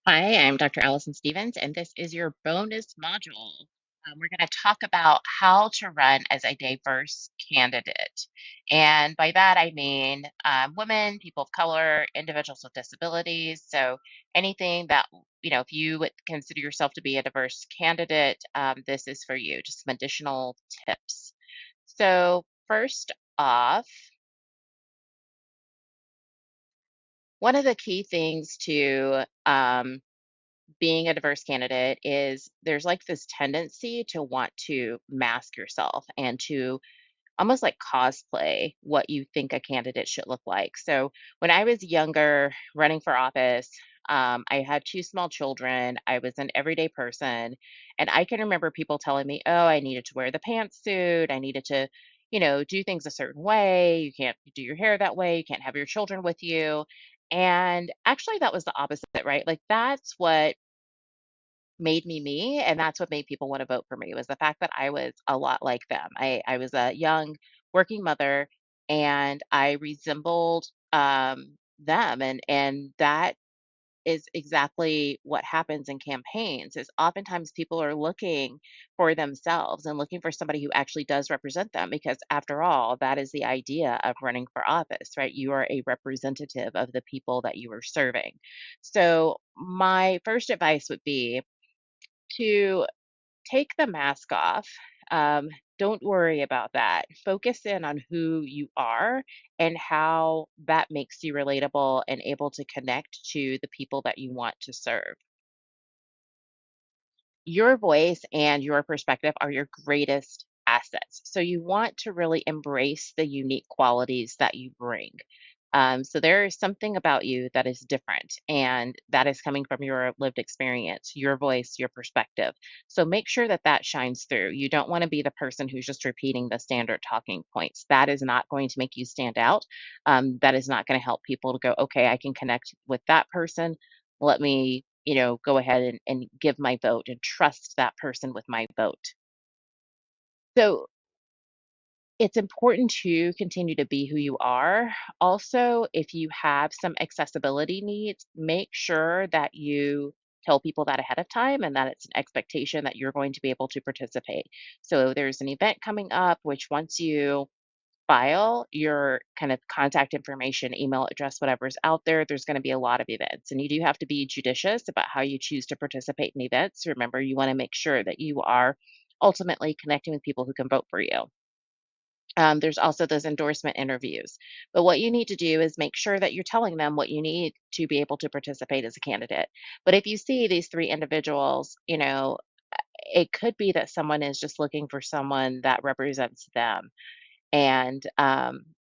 Hi, I'm Dr. Allison Stephens, and this is your bonus module. We're going to talk about how to run as a diverse candidate. And by that, I mean women, people of color, individuals with disabilities. So anything that, if you would consider yourself to be a diverse candidate, this is for you, just some additional tips. So, first off, one of the key things to being a diverse candidate is there's like this tendency to want to mask yourself and to almost like cosplay what you think a candidate should look like. So when I was younger, running for office, I had two small children. I was an everyday person. And I can remember people telling me, oh, I needed to wear the pantsuit. I needed to, do things a certain way. You can't do your hair that way. You can't have your children with you. And actually, that was the opposite, right? Like, that's what made me me, and that's what made people wanna vote for me, was the fact that I was a lot like them. I was a young working mother, and I resembled, them, and that is exactly what happens in campaigns, is oftentimes people are looking for themselves and looking for somebody who actually does represent them, because after all, that is the idea of running for office, right? You are a representative of the people that you are serving. So, my first advice would be to take the mask off. Um, don't worry about that. Focus in on who you are and how that makes you relatable and able to connect to the people that you want to serve. Your voice and your perspective are your greatest assets. So you want to really embrace the unique qualities that you bring. So there is something about you that is different, and that is coming from your lived experience, your voice, your perspective. So make sure that that shines through. You don't want to be the person who's just repeating the standard talking points. That is not going to make you stand out. That is not going to help people to go, okay, I can connect with that person. Let me, go ahead and give my vote and trust that person with my vote. So it's important to continue to be who you are. Also, if you have some accessibility needs, make sure that you tell people that ahead of time and that it's an expectation that you're going to be able to participate. So there's an event coming up, which once you file your kind of contact information, email address, whatever's out there, there's going to be a lot of events. And you do have to be judicious about how you choose to participate in events. Remember, you want to make sure that you are ultimately connecting with people who can vote for you. There's also those endorsement interviews. But what you need to do is make sure that you're telling them what you need to be able to participate as a candidate. But if you see these three individuals, it could be that someone is just looking for someone that represents them. And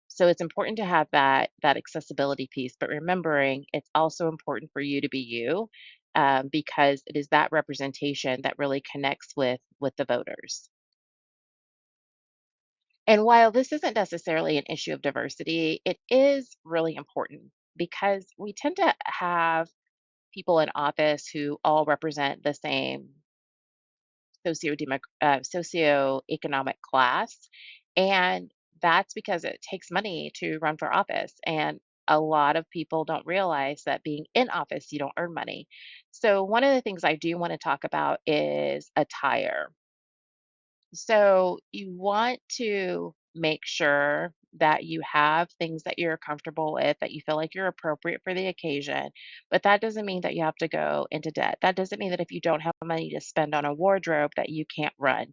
so it's important to have that accessibility piece, but remembering it's also important for you to be you, because it is that representation that really connects with the voters. And while this isn't necessarily an issue of diversity, it is really important because we tend to have people in office who all represent the same socioeconomic class. And that's because it takes money to run for office. And a lot of people don't realize that being in office, you don't earn money. So, one of the things I do want to talk about is attire. So you want to make sure that you have things that you're comfortable with, that you feel like you're appropriate for the occasion. But that doesn't mean that you have to go into debt. That doesn't mean that if you don't have money to spend on a wardrobe that you can't run.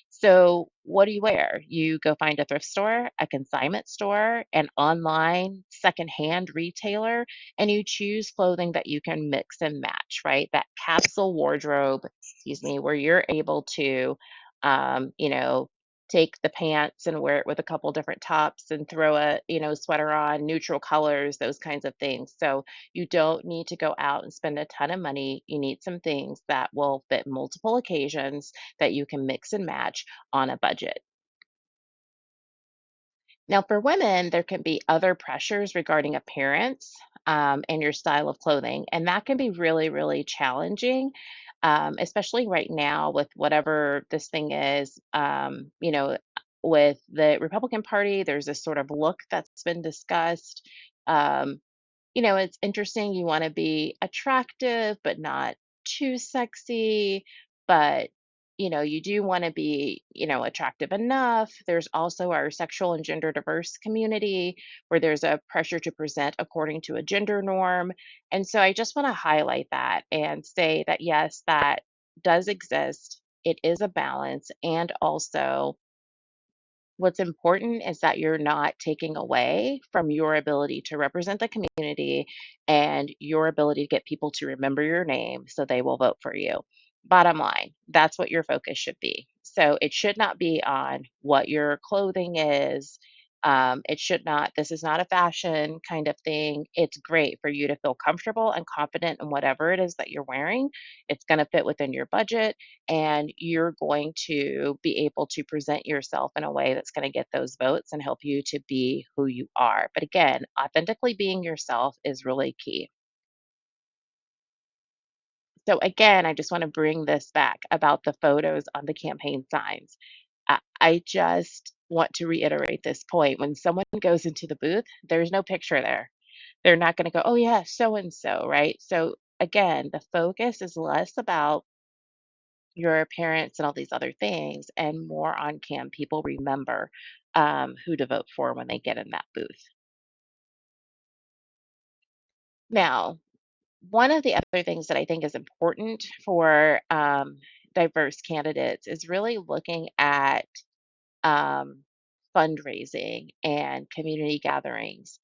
So what do you wear? You go find a thrift store, a consignment store, an online secondhand retailer, and you choose clothing that you can mix and match, right? That capsule wardrobe, excuse me, where you're able to take the pants and wear it with a couple different tops and throw a, sweater on, neutral colors, those kinds of things. So you don't need to go out and spend a ton of money. You need some things that will fit multiple occasions that you can mix and match on a budget. Now, for women, there can be other pressures regarding appearance and your style of clothing, and that can be really, really challenging, especially right now with whatever this thing is. With the Republican Party, there's this sort of look that's been discussed. Um, It's interesting. You want to be attractive, but not too sexy. But, you do want to be, attractive enough. There's also our sexual and gender diverse community where there's a pressure to present according to a gender norm. And so I just want to highlight that and say that, yes, that does exist. It is a balance. And also, what's important is that you're not taking away from your ability to represent the community and your ability to get people to remember your name so they will vote for you. Bottom line, that's what your focus should be. So it should not be on what your clothing is. It should not, this is not a fashion kind of thing. It's great for you to feel comfortable and confident in whatever it is that you're wearing. It's going to fit within your budget and you're going to be able to present yourself in a way that's going to get those votes and help you to be who you are. But again, authentically being yourself is really key. So again, I just want to bring this back about the photos on the campaign signs. I just want to reiterate this point. When someone goes into the booth, there's no picture there. They're not going to go, oh, yeah, so and so, right? So again, the focus is less about your parents and all these other things, and more on can people remember who to vote for when they get in that booth. Now, one of the other things that I think is important for diverse candidates is really looking at um, fundraising and community gatherings.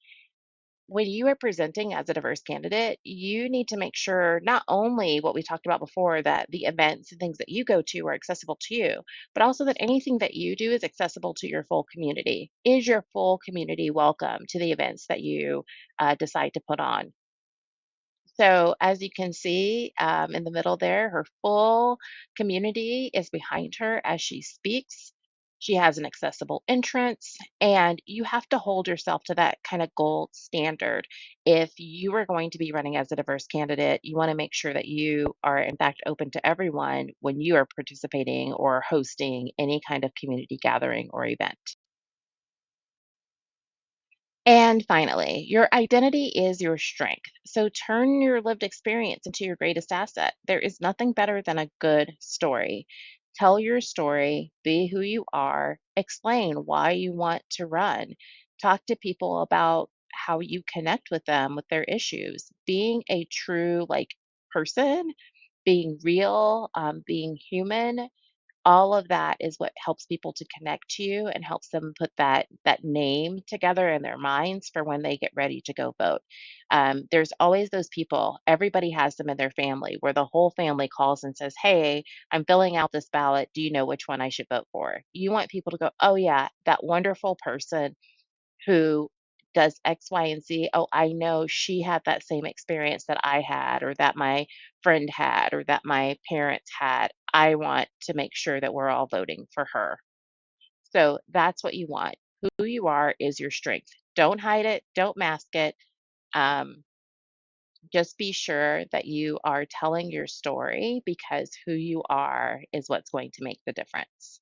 When you are presenting as a diverse candidate, you need to make sure not only what we talked about before, that the events and things that you go to are accessible to you, but also that anything that you do is accessible to your full community. Is your full community welcome to the events that you decide to put on? So, as you can see in the middle there, her full community is behind her as she speaks. She has an accessible entrance, and you have to hold yourself to that kind of gold standard. If you are going to be running as a diverse candidate, you want to make sure that you are, in fact, open to everyone when you are participating or hosting any kind of community gathering or event. And finally, your identity is your strength. So turn your lived experience into your greatest asset. There is nothing better than a good story. Tell your story, be who you are, explain why you want to run, talk to people about how you connect with them with their issues. Being a true person, being real, being human, all of that is what helps people to connect to you and helps them put that name together in their minds for when they get ready to go vote. There's always those people, everybody has them in their family, where the whole family calls and says, hey, I'm filling out this ballot, do you know which one I should vote for? You want people to go, oh yeah, that wonderful person who does X, Y, and Z. Oh, I know she had that same experience that I had, or that my friend had, or that my parents had. I want to make sure that we're all voting for her. So that's what you want. Who you are is your strength. Don't hide it, don't mask it. Um, just be sure that you are telling your story because who you are is what's going to make the difference.